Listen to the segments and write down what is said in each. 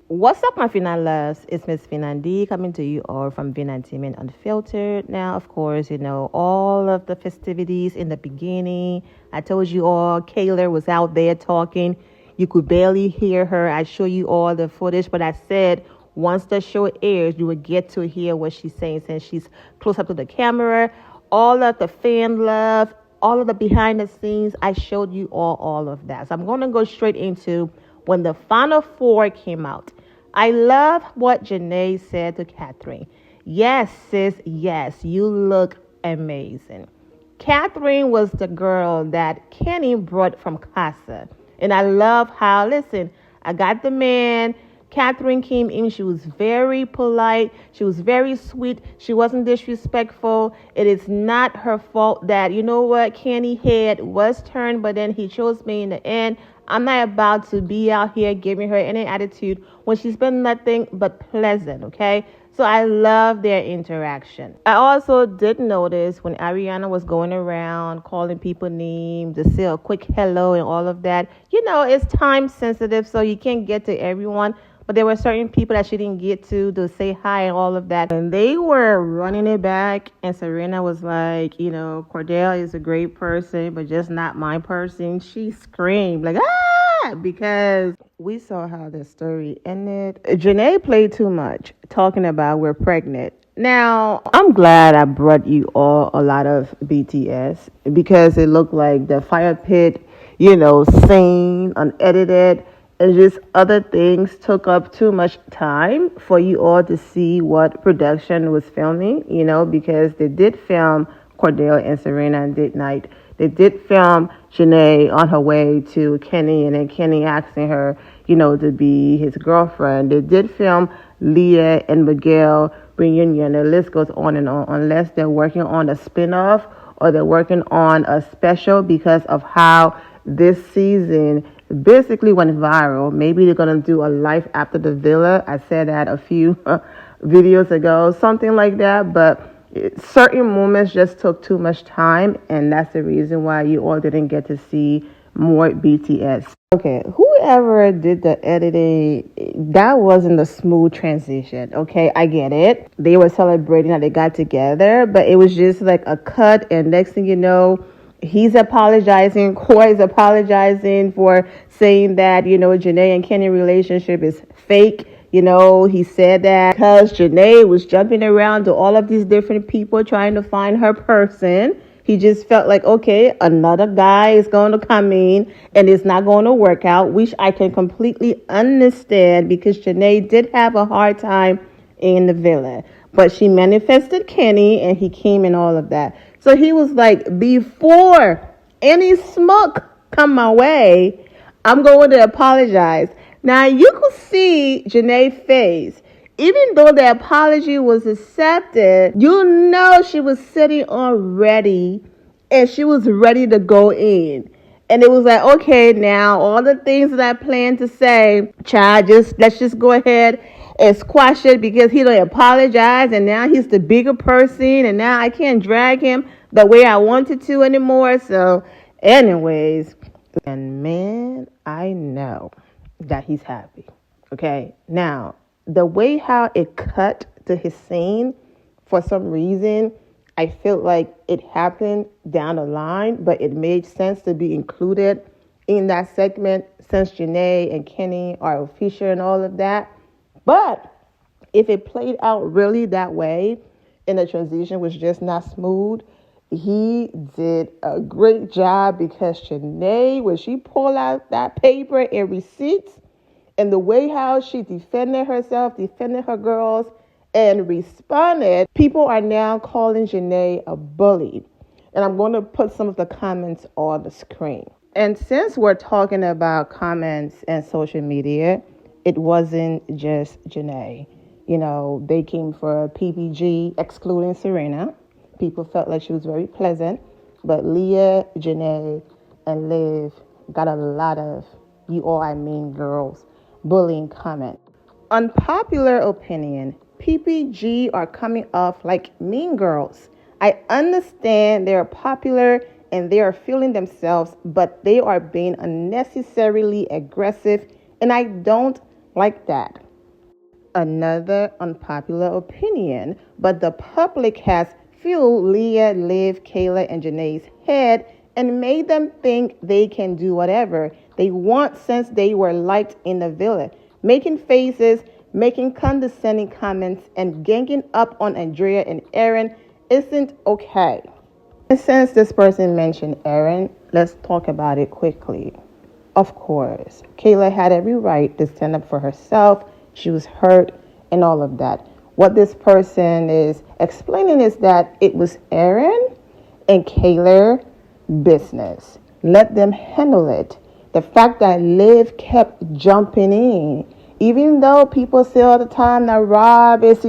What's up, my Fina loves? It's Miss Finandi coming to you all from Vinantimen Unfiltered. Now, of course, all of the festivities in the beginning. I told you all Kayla was out there talking. You could barely hear her. I show you all the footage, but I said once the show airs, you will get to hear what she's saying since she's close up to the camera. All of the fan love, all of the behind the scenes, I showed you all of that. So I'm going to go straight into when the Final Four came out. I love what JaNa said to Catherine. Yes, sis, yes, you look amazing. Catherine was the girl that Kenny brought from Casa. And I love how, listen, I got the man. Catherine came in. She was very polite. She was very sweet. She wasn't disrespectful. It is not her fault that, Kenny head was turned, but then he chose me in the end. I'm not about to be out here giving her any attitude when she's been nothing but pleasant, okay? So I love their interaction. I also did notice when Ariana was going around calling people names to say a quick hello and all of that. It's time sensitive, so you can't get to everyone. But there were certain people that she didn't get to say hi and all of that. And they were running it back. And Serena was like, Cordell is a great person, but just not my person. She screamed like, because we saw how the story ended. JaNa played too much talking about we're pregnant. Now, I'm glad I brought you all a lot of BTS because it looked like the fire pit, scene, unedited, and just other things took up too much time for you all to see what production was filming, because they did film Cordell and Serena and Date Night. They did film JaNa on her way to Kenny, and then Kenny asking her, to be his girlfriend. They did film Leah and Miguel reunion. The list goes on and on, unless they're working on a spin-off or they're working on a special because of how this season basically went viral. Maybe they're going to do a life after the villa. I said that a few videos ago, something like that. But certain moments just took too much time, and that's the reason why you all didn't get to see more BTS. Okay, whoever did the editing, that wasn't a smooth transition. Okay, I get it. They were celebrating that they got together, but it was just like a cut, and next thing you know, he's apologizing. Koi's apologizing for saying that, JaNa and Kenny relationship is fake. He said that because JaNa was jumping around to all of these different people trying to find her person. He just felt like, okay, another guy is going to come in and it's not going to work out, which I can completely understand because JaNa did have a hard time in the villa. But she manifested Kenny and he came and all of that. So he was like, before any smoke come my way, I'm going to apologize. Now, you could see JaNa's face. Even though the apology was accepted, she was sitting already and she was ready to go in. And it was like, okay, now all the things that I planned to say, child, let's just go ahead and squash it because he don't apologize. And now he's the bigger person. And now I can't drag him the way I wanted to anymore. So anyways, and man, I know that he's happy. Okay, now the way how it cut to his scene, for some reason, I felt like it happened down the line, but it made sense to be included in that segment since JaNa and Kenny are official and all of that. But if it played out really that way and the transition was just not smooth, he did a great job because JaNa, when she pulled out that paper and receipts, and the way how she defended herself, defended her girls, and responded, people are now calling JaNa a bully. And I'm going to put some of the comments on the screen. And since we're talking about comments and social media, it wasn't just JaNa. They came for PPG, excluding Serena. People felt like she was very pleasant. But Leah, JaNa, and Liv got a lot of, girls, bullying comment. Unpopular opinion, PPG are coming off like mean girls. I understand they're popular and they are feeling themselves, but they are being unnecessarily aggressive, and I don't like that. Another unpopular opinion, but the public has fueled Leah, Liv, Kayla, and JaNa's head and made them think they can do whatever they want since they were liked in the villa, making faces, making condescending comments, and ganging up on Andrea and Aaron isn't okay. And since this person mentioned Aaron, let's talk about it quickly. Of course, Kayla had every right to stand up for herself. She was hurt and all of that. What this person is explaining is that it was Aaron and Kayla business. Let them handle it. The fact that Liv kept jumping in, even though people say all the time that Rob is,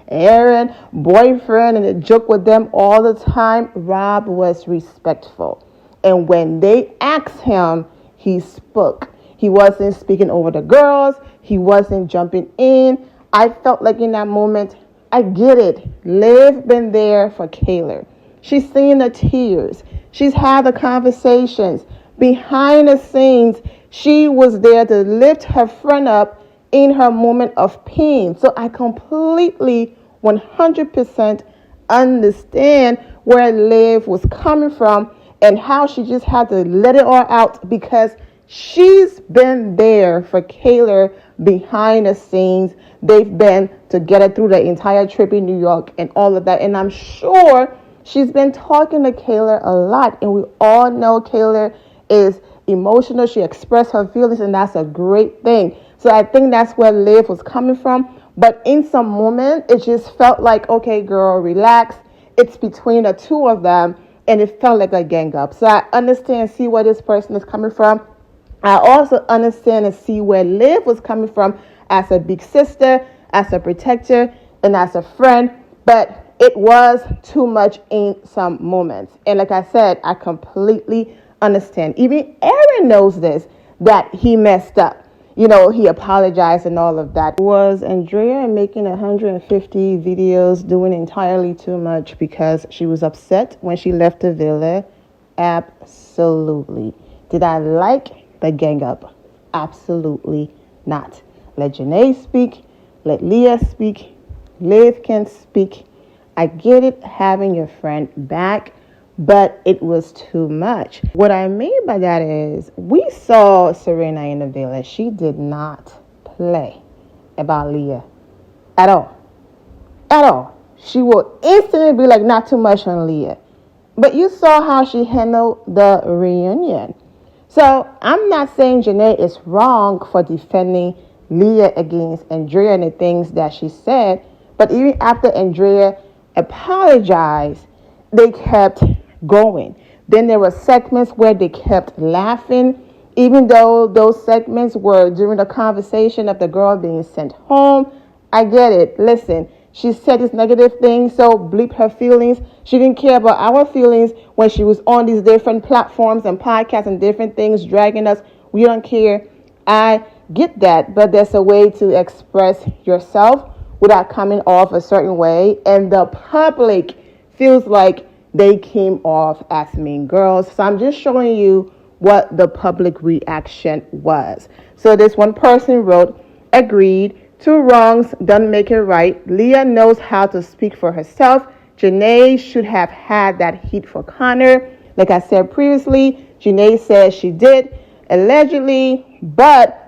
Aaron boyfriend, and they joke with them all the time, Rob was respectful. And when they asked him, he spoke. He wasn't speaking over the girls. He wasn't jumping in. I felt like in that moment, I get it. Liv been there for Kayla. She's seen the tears. She's had the conversations. Behind the scenes, she was there to lift her friend up in her moment of pain. So I completely, 100% understand where Liv was coming from and how she just had to let it all out because she's been there for Kayla behind the scenes. They've been together through the entire trip in New York and all of that. And I'm sure she's been talking to Kayla a lot. And we all know Kayla is emotional. She expressed her feelings, and that's a great thing. So I think that's where Liv was coming from. But in some moment, it just felt like, okay, girl, relax. It's between the two of them. And it felt like a gang up. So I understand and see where this person is coming from. I also understand and see where Liv was coming from as a big sister, as a protector, and as a friend. But it was too much in some moments. And like I said, I completely understand. Even Aaron knows this, that he messed up. He apologized and all of that. Was Andrea making 150 videos doing entirely too much because she was upset when she left the villa? Absolutely. Did I like the gang up? Absolutely not. Let JaNa speak. Let Leah speak. Liv can speak. I get it, having your friend back, but it was too much. What I mean by that is we saw Serena in the villa. She did not play about Leah at all. At all. She will instantly be like, not too much on Leah. But you saw how she handled the reunion. So I'm not saying JaNa is wrong for defending Leah against Andrea and the things that she said. But even after Andrea apologized, they kept going. Then there were segments where they kept laughing, even though those segments were during the conversation of the girl being sent home. I get it. Listen, she said this negative thing, so bleep her feelings. She didn't care about our feelings when she was on these different platforms and podcasts and different things dragging us. We don't care. I get that, but there's a way to express yourself without coming off a certain way, and the public feels like they came off as mean girls. So I'm just showing you what the public reaction was. So this one person wrote, agreed, two wrongs don't make it right. Leah knows how to speak for herself. JaNa should have had that heat for Connor. Like I said previously, JaNa says she did, allegedly, but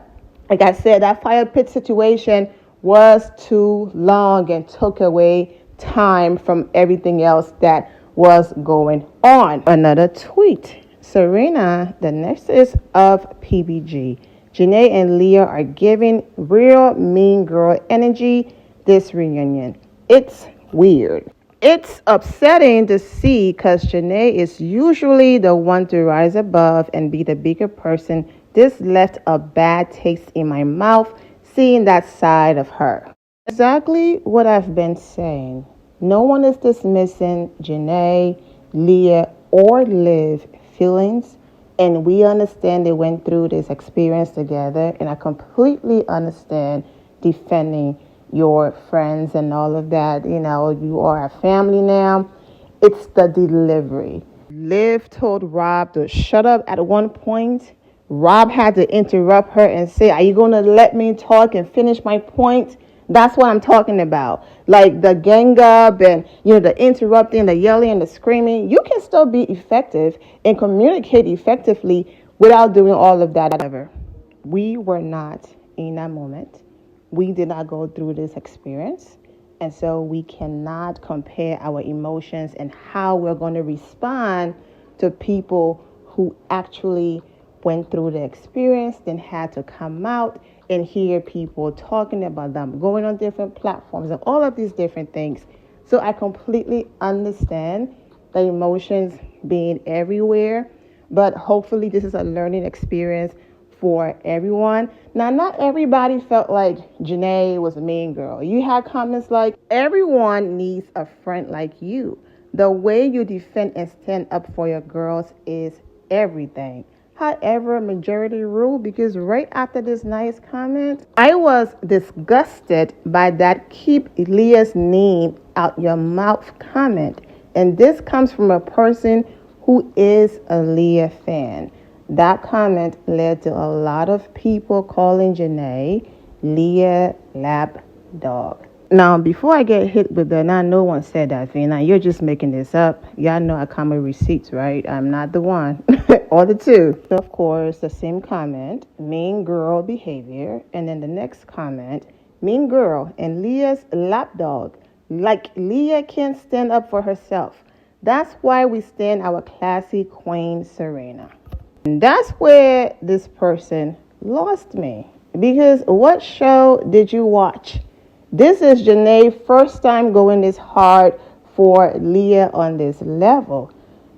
like I said, that fire pit situation was too long and took away time from everything else that was going on. Another tweet. Serena, the nexus of PBG. JaNa and Leah are giving real mean girl energy this reunion. It's weird. It's upsetting to see because JaNa is usually the one to rise above and be the bigger person. This left a bad taste in my mouth seeing that side of her. Exactly what I've been saying. No one is dismissing JaNa, Leah, or Liv feelings, and we understand they went through this experience together, and I completely understand defending your friends and all of that. You are a family now. It's the delivery. Liv told Rob to shut up at one point. Rob had to interrupt her and say, are you going to let me talk and finish my point? That's what I'm talking about. Like the gang up and, the interrupting, the yelling and the screaming. You can still be effective and communicate effectively without doing all of that ever. We were not in that moment. We did not go through this experience. And so we cannot compare our emotions and how we're going to respond to people who actually went through the experience, then had to come out and hear people talking about them, going on different platforms and all of these different things. So I completely understand the emotions being everywhere, but hopefully this is a learning experience for everyone. Now, not everybody felt like JaNa was a mean girl. You had comments like, everyone needs a friend like you. The way you defend and stand up for your girls is everything. However, majority rule, because right after this nice comment, I was disgusted by that keep Leah's name out your mouth comment. And this comes from a person who is a Leah fan. That comment led to a lot of people calling JaNa Leah lap dog. Now, before I get hit with that, now no one said that, Vina. You're just making this up. Y'all know I come with receipts, right? I'm not the one or the two. So, of course, the same comment, mean girl behavior. And then the next comment, mean girl and Leah's lapdog. Like Leah can't stand up for herself. That's why we stand our classy queen, Serena. And that's where this person lost me. Because what show did you watch? This is JaNa's first time going this hard for Leah on this level.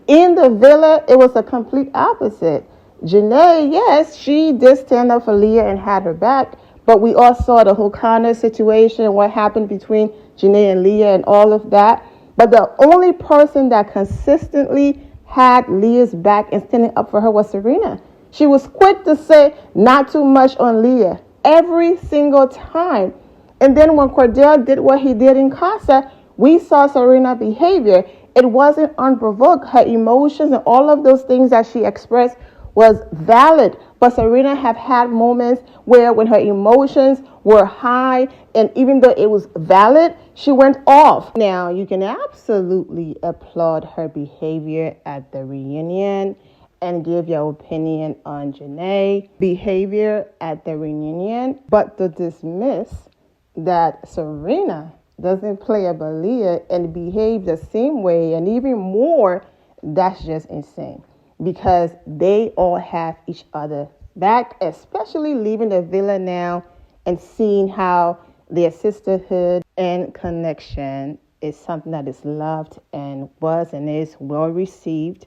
In the villa, it was a complete opposite. JaNa, yes, she did stand up for Leah and had her back, but we all saw the whole Connor situation, what happened between JaNa and Leah and all of that. But the only person that consistently had Leah's back and standing up for her was Serena. She was quick to say not too much on Leah every single time. And then when Cordell did what he did in Casa, we saw Serena's behavior. It wasn't unprovoked. Her emotions and all of those things that she expressed was valid. But Serena have had moments where when her emotions were high and even though it was valid, she went off. Now, you can absolutely applaud her behavior at the reunion and give your opinion on JaNa's behavior at the reunion. But to dismiss that Serena doesn't play a Leah and behave the same way and even more, that's just insane. Because they all have each other back, especially leaving the villa now and seeing how their sisterhood and connection is something that is loved and was and is well received.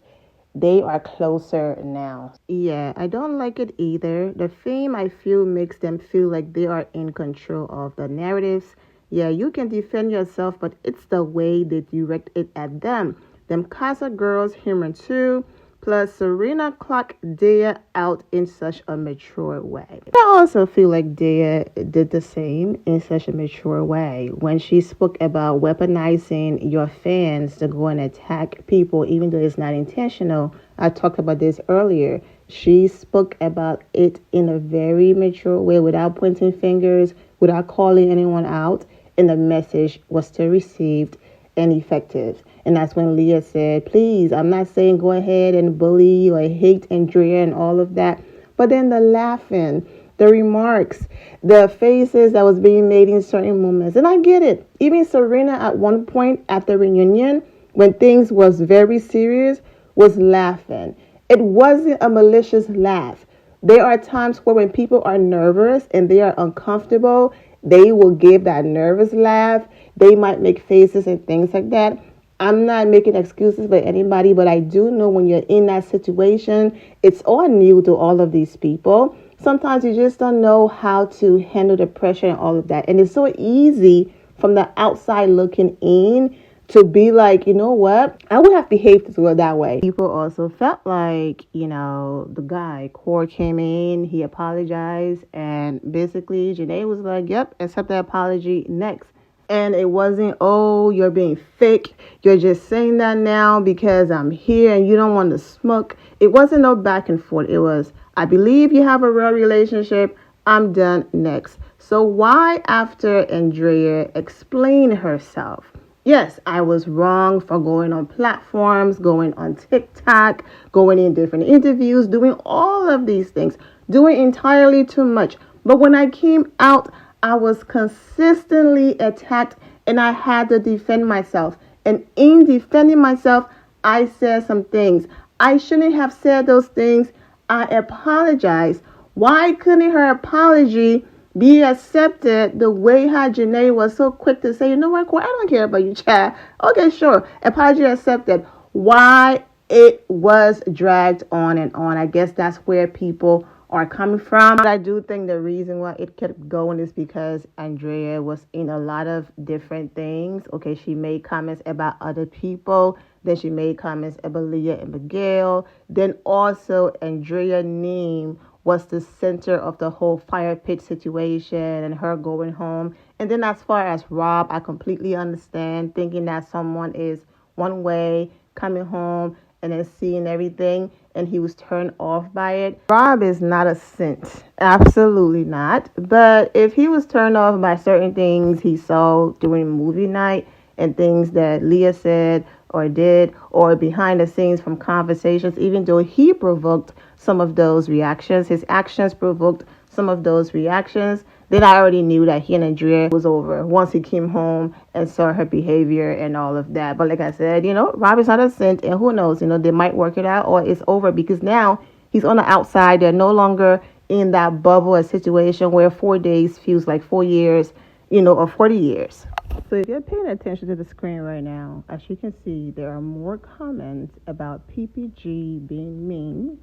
They are closer now. Yeah, I don't like it either. The fame, I feel, makes them feel like they are in control of the narratives. Yeah, you can defend yourself, but it's the way they direct it at them. Them Casa girls, human too. Plus, Serena clocked Dea out in such a mature way. I also feel like Dea did the same in such a mature way. When she spoke about weaponizing your fans to go and attack people, even though it's not intentional. I talked about this earlier. She spoke about it in a very mature way without pointing fingers, without calling anyone out. And the message was still received and effective. And that's when Leah said, please, I'm not saying go ahead and bully or hate Andrea and all of that. But then the laughing, the remarks, the faces that was being made in certain moments. And I get it. Even Serena at one point at the reunion, when things was very serious, was laughing. It wasn't a malicious laugh. There are times where when people are nervous and they are uncomfortable, they will give that nervous laugh. They might make faces and things like that. I'm not making excuses for anybody, but I do know when you're in that situation, it's all new to all of these people. Sometimes you just don't know how to handle the pressure and all of that. And it's so easy from the outside looking in to be like, you know what? I would have behaved to her that way. People also felt like, the guy, Core, came in, he apologized, and basically JaNa was like, yep, accept the apology, next. And it wasn't, oh, you're being fake. You're just saying that now because I'm here and you don't want to smoke. It wasn't no back and forth. It was, I believe you have a real relationship. I'm done next. So why after Andrea explained herself? Yes, I was wrong for going on platforms, going on TikTok, going in different interviews, doing all of these things, doing entirely too much. But when I came out, I was consistently attacked and I had to defend myself. And in defending myself, I said some things. I shouldn't have said those things. I apologize. Why couldn't her apology be accepted the way how JaNa was so quick to say, you know what, Corey, I don't care about you, Chad. Okay, sure. Apology accepted. Why it was dragged on and on. I guess that's where people are coming from. But I do think the reason why it kept going is because Andrea was in a lot of different things. Okay, she made comments about other people. Then she made comments about Leah and Miguel. Then also Andrea's name was the center of the whole fire pit situation and her going home. And then as far as Rob, I completely understand thinking that someone is one way, coming home and then seeing everything, and he was turned off by it. Rob is not a saint. Absolutely not. But if he was turned off by certain things he saw during movie night and things that Leah said or did or behind the scenes from conversations, even though he provoked some of those reactions, his actions provoked some of those reactions, then I already knew that he and Andrea was over once he came home and saw her behavior and all of that. But like I said, Rob is not a saint, and who knows, they might work it out or it's over because now he's on the outside. They're no longer in that bubble, a situation where 4 days feels like 4 years, or 40 years. So if you're paying attention to the screen right now, as you can see, there are more comments about PPG being mean.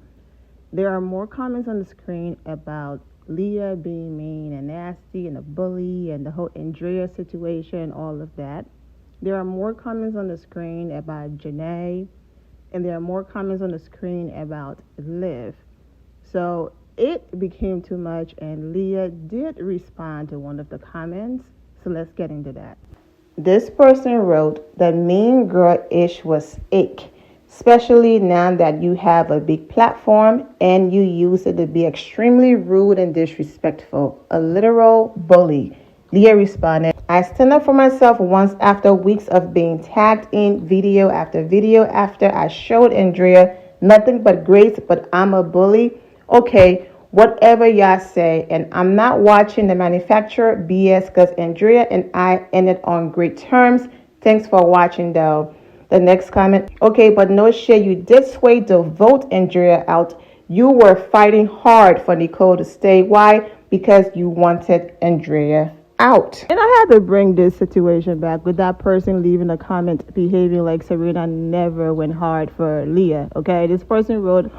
There are more comments on the screen about Leah being mean and nasty and a bully and the whole Andrea situation, all of that. There are more comments on the screen about JaNa, and there are more comments on the screen about Liv. So it became too much, and Leah did respond to one of the comments. So let's get into that. This person wrote that mean girl-ish was ick, especially now that you have a big platform and you use it to be extremely rude and disrespectful. A literal bully. Leah responded, I stand up for myself once after weeks of being tagged in video after I showed Andrea nothing but grace, but I'm a bully. Okay, whatever y'all say, and I'm not watching the manufacturer BS because Andrea and I ended on great terms. Thanks for watching though. The next comment, okay, but no shit, you did sway to vote Andrea out. You were fighting hard for Nicole to stay. Why? Because you wanted Andrea out. And I had to bring this situation back with that person leaving a comment behaving like Serena never went hard for Leah. Okay, this person wrote,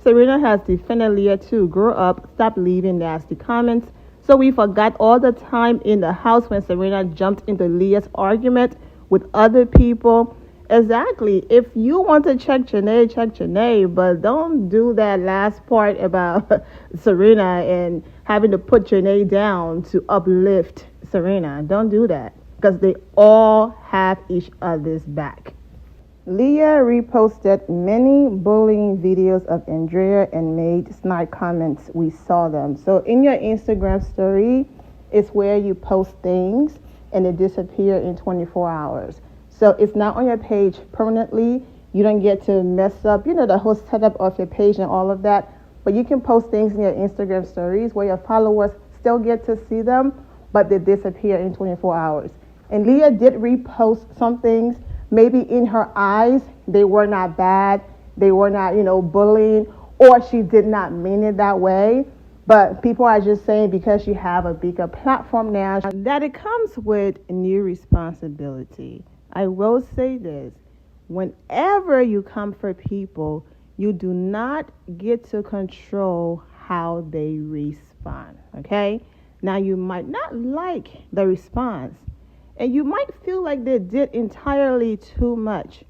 Serena has defended Leah too. Grow up, stop leaving nasty comments. So we forgot all the time in the house when Serena jumped into Leah's argument with other people. Exactly. If you want to check JaNa, but don't do that last part about Serena and having to put JaNa down to uplift Serena. Don't do that because they all have each other's back. Leah reposted many bullying videos of Andrea and made snide comments. We saw them. So in your Instagram story, it's where you post things and they disappear in 24 hours. So it's not on your page permanently. You don't get to mess up, the whole setup of your page and all of that. But you can post things in your Instagram stories where your followers still get to see them, but they disappear in 24 hours. And Leah did repost some things. Maybe in her eyes, they were not bad. They were not, bullying, or she did not mean it that way. But people are just saying because you have a bigger platform now that it comes with new responsibility. I will say this, whenever you come for people, you do not get to control how they respond, okay? Now, you might not like the response, and you might feel like they did entirely too much.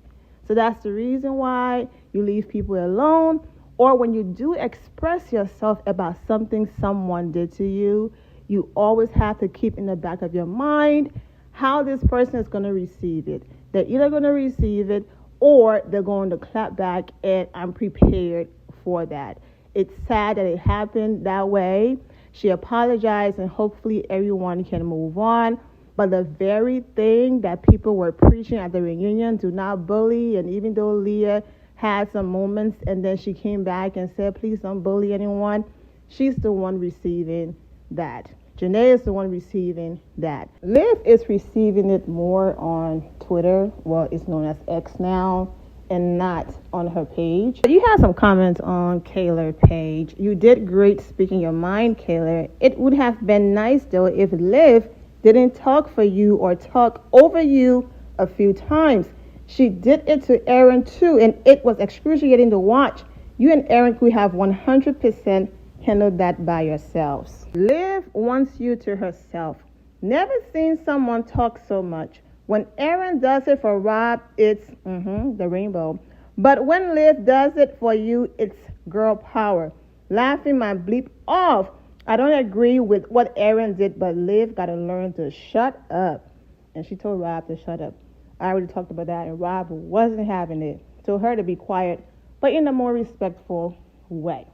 So that's the reason why you leave people alone, or when you do express yourself about something someone did to you, you always have to keep in the back of your mind how this person is going to receive it. They're either going to receive it or they're going to clap back, and I'm prepared for that. It's sad that it happened that way She apologized, and hopefully everyone can move on. But the very thing that people were preaching at the reunion, do not bully, and even though Leah had some moments and then she came back and said, please don't bully anyone, she's the one receiving that. JaNa is the one receiving that. Liv is receiving it more on Twitter, well, it's known as X now, and not on her page. You had some comments on Kayla's page. You did great speaking your mind, Kayla. It would have been nice, though, if Liv didn't talk for you or talk over you a few times. She did it to Aaron, too, and it was excruciating to watch. You and Aaron could have 100% handled that by yourselves. Liv wants you to herself. Never seen someone talk so much. When Aaron does it for Rob, it's the rainbow. But when Liv does it for you, it's girl power. Laughing my bleep off. I don't agree with what Aaron did, but Liv got to learn to shut up. And she told Rob to shut up. I already talked about that, and Rob wasn't having it. Told her to be quiet, but in a more respectful way.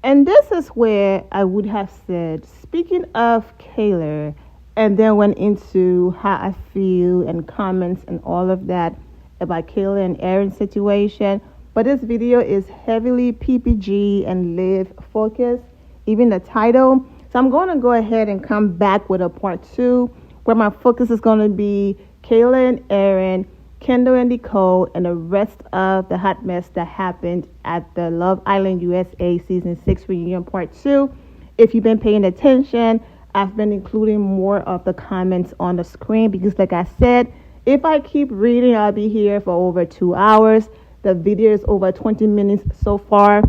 And this is where I would have said, speaking of Kayla, and then went into how I feel and comments and all of that about Kayla and Aaron's situation. But this video is heavily PPG and Liv focused, even the title. So I'm going to go ahead and come back with a part 2 where my focus is going to be Kayla and Aaron, Kendall and Nicole, and the rest of the hot mess that happened at the Love Island USA Season 6 reunion part 2. If you've been paying attention, I've been including more of the comments on the screen because, like I said, if I keep reading, I'll be here for over 2 hours. The video is over 20 minutes so far,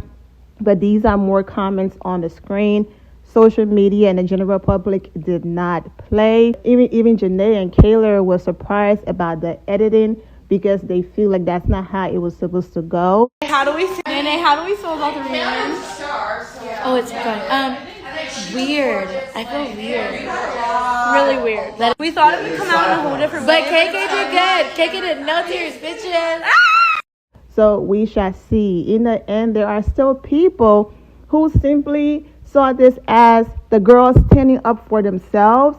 but these are more comments on the screen. Social media and the general public did not play. Even JaNa and Kayla were surprised about the editing because they feel like that's not how it was supposed to go. How do we feel about the reunion? Oh, it's fun. Weird. I feel weird. Really weird. We thought it would come out in a whole different way. But KK did good. KK did no tears, bitches. So we shall see. In the end, there are still people who simply saw this as the girls standing up for themselves.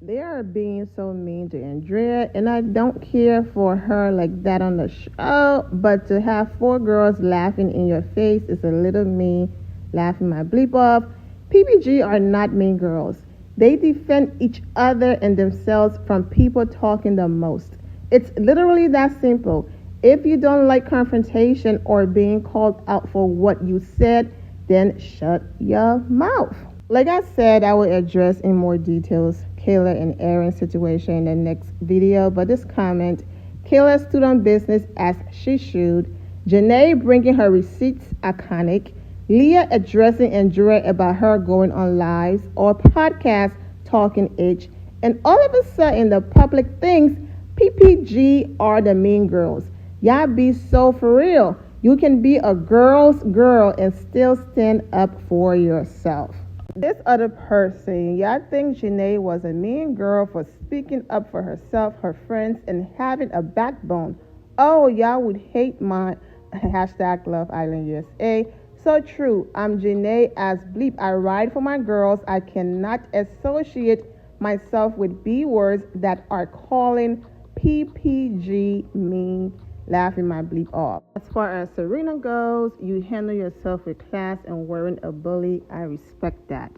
They are being so mean to Andrea, and I don't care for her like that on the show, but to have 4 girls laughing in your face is a little mean. Laughing my bleep off. PPG are not mean girls. They defend each other and themselves from people talking the most. It's literally that simple. If you don't like confrontation or being called out for what you said, then shut your mouth. Like I said, I will address in more details Kayla and Aaron's situation in the next video, but this comment, Kayla stood on business as she should. JaNa bringing her receipts, iconic. Leah addressing Andrea about her going on lives or podcasts talking itch. And all of a sudden, the public thinks PPG are the mean girls. Y'all be so for real. You can be a girl's girl and still stand up for yourself. This other person, y'all think JaNa was a mean girl for speaking up for herself, her friends, and having a backbone. Oh, y'all would hate my hashtag Love Island USA. So true. I'm JaNa as bleep. I ride for my girls. I cannot associate myself with B words that are calling PPG mean. Laughing my bleep off. As far as Serena goes, you handle yourself with class and wearing a bully. I respect that.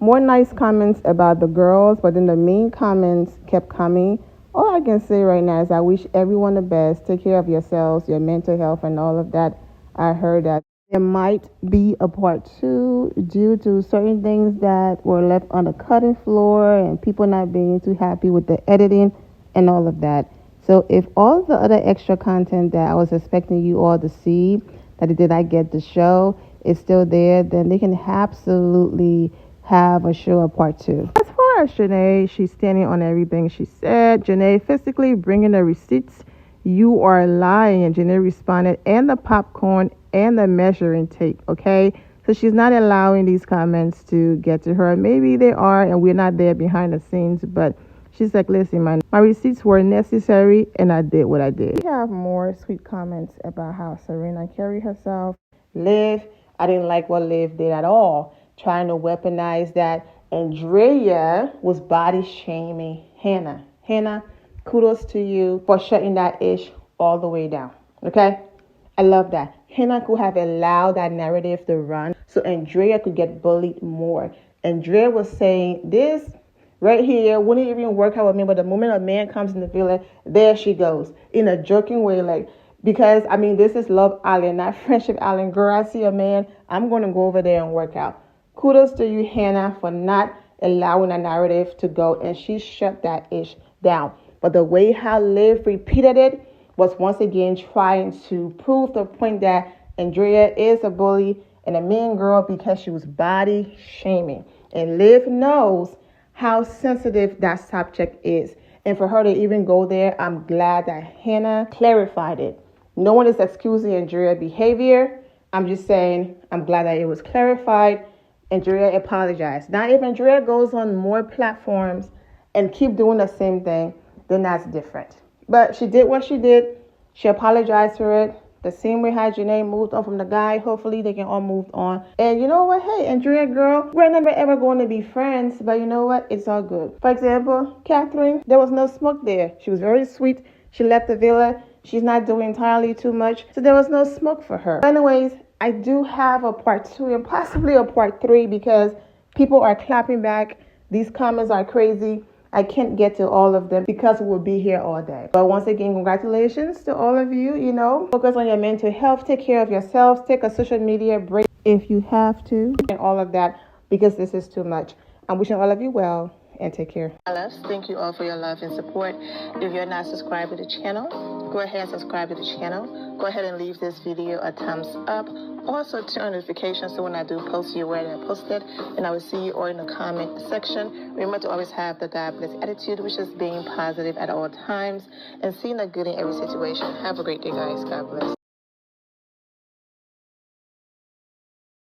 More nice comments about the girls, but then the mean comments kept coming. All I can say right now is I wish everyone the best. Take care of yourselves, your mental health, and all of that. I heard that there might be a part 2 due to certain things that were left on the cutting floor and people not being too happy with the editing and all of that. So if all the other extra content that I was expecting you all to see, that did I get the show, is still there, then they can absolutely have a show of part 2. As far as JaNa, she's standing on everything she said. JaNa physically bringing the receipts. You are lying. And JaNa responded, and the popcorn and the measuring tape, okay? So she's not allowing these comments to get to her. Maybe they are, and we're not there behind the scenes, but she's like, listen, my receipts were necessary, and I did what I did. We have more sweet comments about how Serena carried herself. Liv, I didn't like what Liv did at all. trying to weaponize that. Andrea was body shaming Hannah. Hannah, kudos to you for shutting that ish all the way down. Okay? I love that. Hannah could have allowed that narrative to run so Andrea could get bullied more. Andrea was saying this right here wouldn't even work out with me, but the moment a man comes in the villa, there she goes in a joking way, like, because I mean, this is Love Island, not Friendship Island. Girl, I see a man, I'm going to go over there and work out. Kudos to you, Hannah, for not allowing a narrative to go, and she shut that ish down. But the way how Liv repeated it was once again trying to prove the point that Andrea is a bully and a mean girl because she was body shaming. And Liv knows how sensitive that subject is. And for her to even go there, I'm glad that Hannah clarified it. No one is excusing Andrea's behavior. I'm just saying I'm glad that it was clarified. Andrea apologized. Now, if Andrea goes on more platforms and keep doing the same thing, then that's different. But she did what she did. She apologized for it. The same way how JaNa moved on from the guy. Hopefully they can all move on. And you know what? Hey, Andrea, girl, we're never ever going to be friends. But you know what? It's all good. For example, Catherine, there was no smoke there. She was very sweet. She left the villa. She's not doing entirely too much. So there was no smoke for her. Anyways, I do have a part 2 and possibly a part 3 because people are clapping back. These comments are crazy. I can't get to all of them because we'll be here all day. But once again, congratulations to all of you. You know, focus on your mental health. Take care of yourselves. Take a social media break if you have to. And all of that because this is too much. I'm wishing all of you well and take care. Thank you all for your love and support. If you're not subscribed to the channel, go ahead and subscribe to the channel. Go ahead and leave this video a thumbs up. Also turn on notifications so when I do post, you're aware that I posted. And I will see you all in the comment section. Remember to always have the God bless attitude, which is being positive at all times and seeing the good in every situation. Have a great day, guys. God bless.